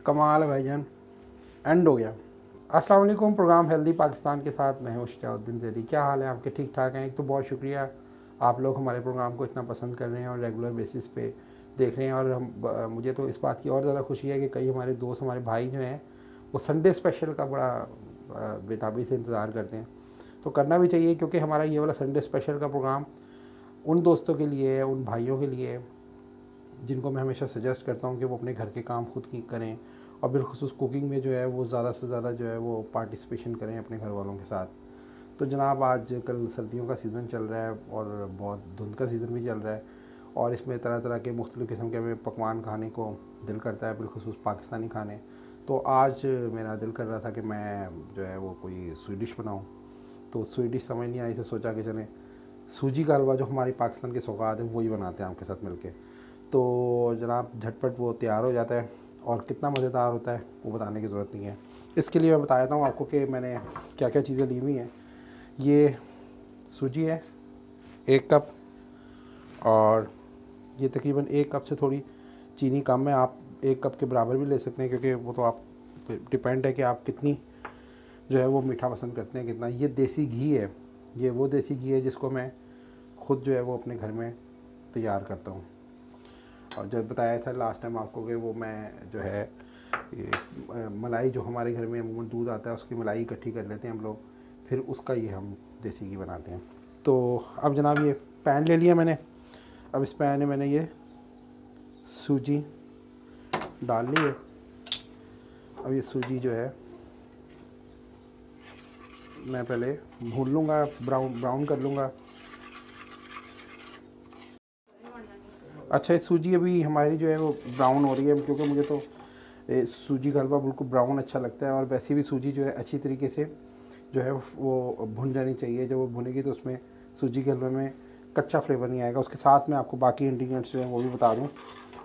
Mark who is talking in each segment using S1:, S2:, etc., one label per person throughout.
S1: कमाल है भाईजान, एंड हो गया। अस्सलाम वालेकुम। प्रोग्राम हेल्दी पाकिस्तान के साथ मैं हूं शिहाबुद्दीन ज़ैदी। क्या हाल है आपके? ठीक ठाक हैं? एक तो बहुत शुक्रिया, आप लोग हमारे प्रोग्राम को इतना पसंद कर रहे हैं और रेगुलर बेसिस पे देख रहे हैं। और मुझे तो इस बात की और ज़्यादा खुशी है कि कई हमारे दोस्त, हमारे भाई जो हैं, वो संडे स्पेशल का बड़ा बेताबी से इंतज़ार करते हैं। तो करना भी चाहिए, क्योंकि हमारा ये वाला संडे स्पेशल का प्रोग्राम उन दोस्तों के लिए है, उन भाइयों के लिए है जिनको मैं हमेशा सजेस्ट करता हूँ कि वो अपने घर के काम खुद की करें, और बिलखुसूस कुकिंग में जो है वो ज़्यादा से ज़्यादा जो है वो पार्टिसिपेशन करें अपने घर वालों के साथ। तो जनाब, आज कल सर्दियों का सीज़न चल रहा है और बहुत धुंध का सीज़न भी चल रहा है, और इसमें तरह तरह के मुख्तलिफ़ किस्म के हमें पकवान खाने को दिल करता है, बिलखुसूस पाकिस्तानी खाने। तो आज मेरा दिल कर रहा था कि मैं जो है वो कोई स्वीडिश बनाऊँ। तो स्वीडिश समझ नहीं आई, तो सोचा कि चलें सूजी का हलवा जो हमारी पाकिस्तान की सौगात है वही बनाते हैं आपके साथ मिलके। तो जनाब, झटपट वो तैयार हो जाता है, और कितना मज़ेदार होता है वो बताने की ज़रूरत नहीं है। इसके लिए मैं बता देता हूँ आपको कि मैंने क्या क्या चीज़ें ली हुई हैं। ये सूजी है 1 कप, और ये तकरीबन 1 कप से थोड़ी चीनी कम है। आप 1 कप के बराबर भी ले सकते हैं, क्योंकि वो तो आप डिपेंड है कि आप कितनी जो है वो मीठा पसंद करते हैं, कितना। ये देसी घी है, ये वो देसी घी है जिसको मैं ख़ुद जो है वो अपने घर में तैयार करता हूँ। और जब बताया था लास्ट टाइम आपको कि वो मैं जो है ये मलाई जो हमारे घर में अमूमन दूध आता है उसकी मलाई इकट्ठी कर लेते हैं हम लोग, फिर उसका ये हम देसी घी बनाते हैं। तो अब जनाब, ये पैन ले लिया मैंने। अब इस पैन में मैंने ये सूजी डाल ली है। अब ये सूजी जो है मैं पहले भून लूँगा, ब्राउन कर लूँगा। अच्छा, ये सूजी अभी हमारी जो है वो ब्राउन हो रही है, क्योंकि मुझे तो सूजी का हलवा बिल्कुल ब्राउन अच्छा लगता है। और वैसे भी सूजी जो है अच्छी तरीके से जो है वो भुन जानी चाहिए। जब वो भुनेगी तो उसमें सूजी के हलवे में कच्चा फ्लेवर नहीं आएगा। उसके साथ में आपको बाकी इंग्रेडिएंट्स जो है वो भी बता दूँ।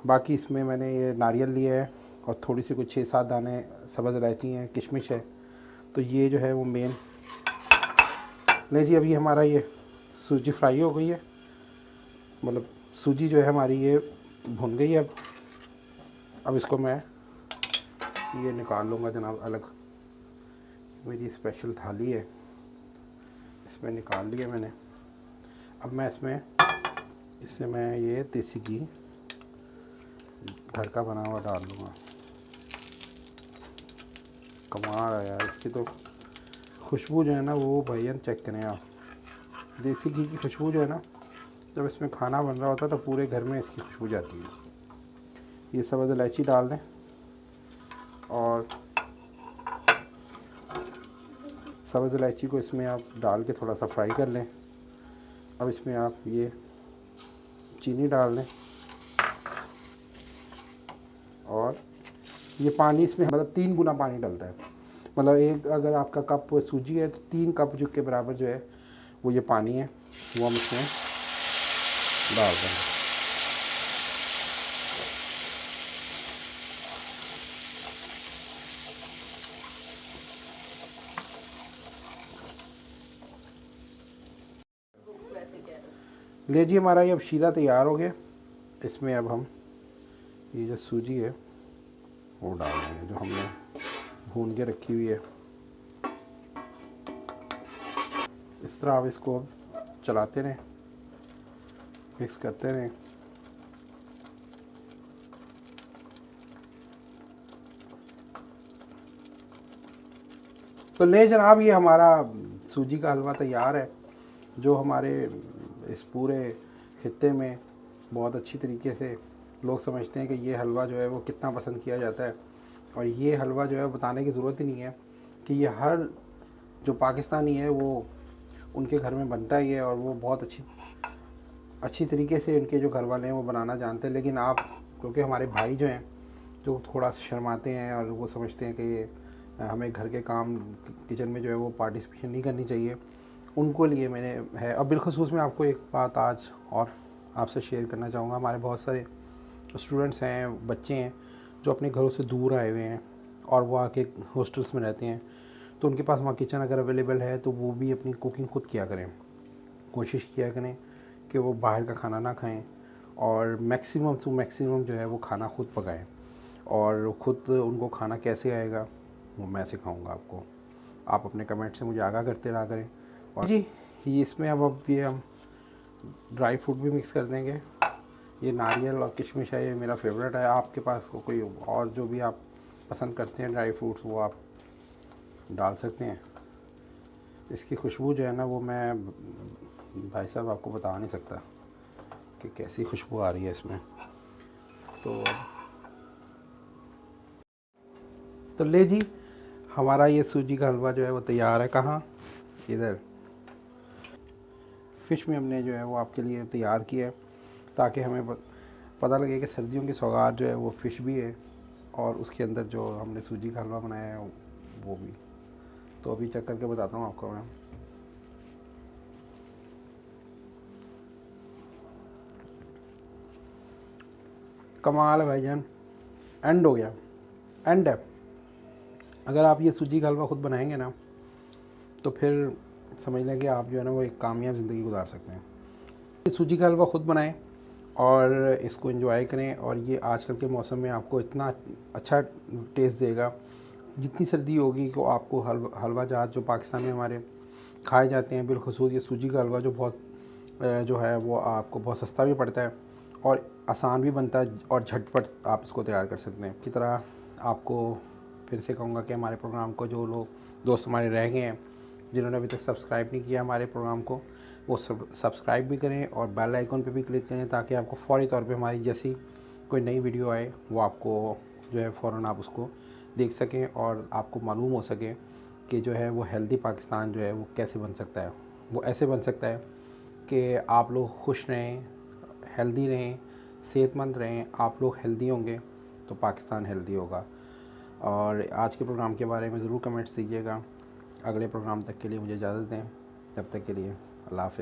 S1: बाकी इसमें मैंने ये नारियल लिया है, और थोड़ी सी कुछ 6-7 दाने सब्ज़ इलायची हैं, किशमिश है। तो ये जो है वो मेन। ले जी, अभी हमारा ये सूजी फ्राई हो गई है, मतलब सूजी जो है हमारी ये भुन गई है। अब इसको मैं ये निकाल लूँगा जनाब अलग। मेरी स्पेशल थाली है, इसमें निकाल लिया मैंने। अब मैं इससे मैं ये देसी घी घर का बना हुआ डाल लूँगा। कमाल है यार, इसकी तो खुशबू जो है ना वो भाईजान चेक करें आप। देसी घी की खुशबू जो है ना, जब इसमें खाना बन रहा होता है तो पूरे घर में इसकी खुशबू जाती है। ये सब्ज़ इलायची डाल दें, और सब्ज़ इलायची को इसमें आप डाल के थोड़ा सा फ्राई कर लें। अब इसमें आप ये चीनी डाल दें, और ये पानी इसमें मतलब 3 गुना पानी डलता है। मतलब एक अगर आपका कप सूजी है तो 3 कप जो के बराबर जो है वो ये पानी है, वो हम इसमें डाल देंगे। लीजिए, हमारा ये अब शीरा तैयार हो गया। इसमें अब हम ये जो सूजी है वो डाल देंगे जो हमने भून के रखी हुई है। इस तरह आप इसको अब चलाते रहें, मिक्स करते रहें। तो ले जनाब, ये हमारा सूजी का हलवा तैयार है, जो हमारे इस पूरे खित्ते में बहुत अच्छी तरीके से लोग समझते हैं कि ये हलवा जो है वो कितना पसंद किया जाता है। और ये हलवा जो है बताने की ज़रूरत ही नहीं है कि ये हर जो पाकिस्तानी है वो उनके घर में बनता ही है, और वो बहुत अच्छी तरीके से उनके जो घर वाले हैं वो बनाना जानते हैं। लेकिन आप, क्योंकि हमारे भाई जो हैं जो थोड़ा शर्माते हैं और वो समझते हैं कि हमें घर के काम किचन में जो है वो पार्टिसिपेशन नहीं करनी चाहिए, उनको लिए मैंने है। अब बिलखसूस मैं आपको एक बात आज और आपसे शेयर करना चाहूँगा। हमारे बहुत सारे स्टूडेंट्स हैं, बच्चे हैं जो अपने घरों से दूर आए हुए हैं और वो आके हॉस्टल्स में रहते हैं। तो उनके पास वहाँ किचन अगर अवेलेबल है तो वो भी अपनी कुकिंग खुद किया करें। कोशिश किया करें कि वो बाहर का खाना ना खाएं, और मैक्सिमम टू मैक्सिमम जो है वो खाना खुद पकाएं। और ख़ुद उनको खाना कैसे आएगा वो मैं सिखाऊंगा आपको। आप अपने कमेंट से मुझे आगाह करते रहा करें। और जी ये इसमें अब ये हम ड्राई फ्रूट भी मिक्स कर देंगे। ये नारियल और किशमिश है, ये मेरा फेवरेट है। आपके पास कोई और जो भी आप पसंद करते हैं ड्राई फ्रूट्स वो आप डाल सकते हैं। इसकी खुशबू जो है ना वो मैं भाई साहब आपको बता नहीं सकता कि कैसी खुशबू आ रही है इसमें। तो ले जी, हमारा ये सूजी का हलवा जो है वो तैयार है। कहाँ? इधर फ़िश में हमने जो है वो आपके लिए तैयार किया है ताकि हमें पता लगे कि सर्दियों की सौगात जो है वो फ़िश भी है और उसके अंदर जो हमने सूजी का हलवा बनाया है वो भी। तो अभी चेक करके बताता हूँ आपको मैं। कमाल है भाईजान, एंड हो गया, एंड है। अगर आप ये सूजी का हलवा ख़ुद बनाएंगे ना तो फिर समझ लें कि आप जो है ना वो एक कामयाब ज़िंदगी गुजार सकते हैं। ये सूजी का हलवा ख़ुद बनाएं और इसको एंजॉय करें। और ये आजकल के मौसम में आपको इतना अच्छा टेस्ट देगा। जितनी सर्दी होगी तो आपको हलवा जहाज जो पाकिस्तान में हमारे खाए जाते हैं, बिलखसूस ये सूजी का हलवा जो बहुत जो है वो आपको बहुत सस्ता भी पड़ता है और आसान भी बनता है और झटपट आप इसको तैयार कर सकते हैं। की तरह आपको फिर से कहूँगा कि हमारे प्रोग्राम को जो लोग दोस्त हमारे रह गए हैं जिन्होंने अभी तक सब्सक्राइब नहीं किया हमारे प्रोग्राम को, वो सब्सक्राइब भी करें और बेल आइकन पे भी क्लिक करें ताकि आपको फ़ौरी तौर पे हमारी जैसी कोई नई वीडियो आए वो आपको जो है फ़ौरन आप उसको देख सकें और आपको मालूम हो सके कि जो है वो हेल्दी पाकिस्तान जो है वो कैसे बन सकता है। वो ऐसे बन सकता है कि आप लोग खुश रहें, हेल्दी रहें, सेहतमंद रहें। आप लोग हेल्दी होंगे तो पाकिस्तान हेल्दी होगा। और आज के प्रोग्राम के बारे में ज़रूर कमेंट्स दीजिएगा। अगले प्रोग्राम तक के लिए मुझे इजाज़त दें। तब तक के लिए अल्लाह हाफ़िज़।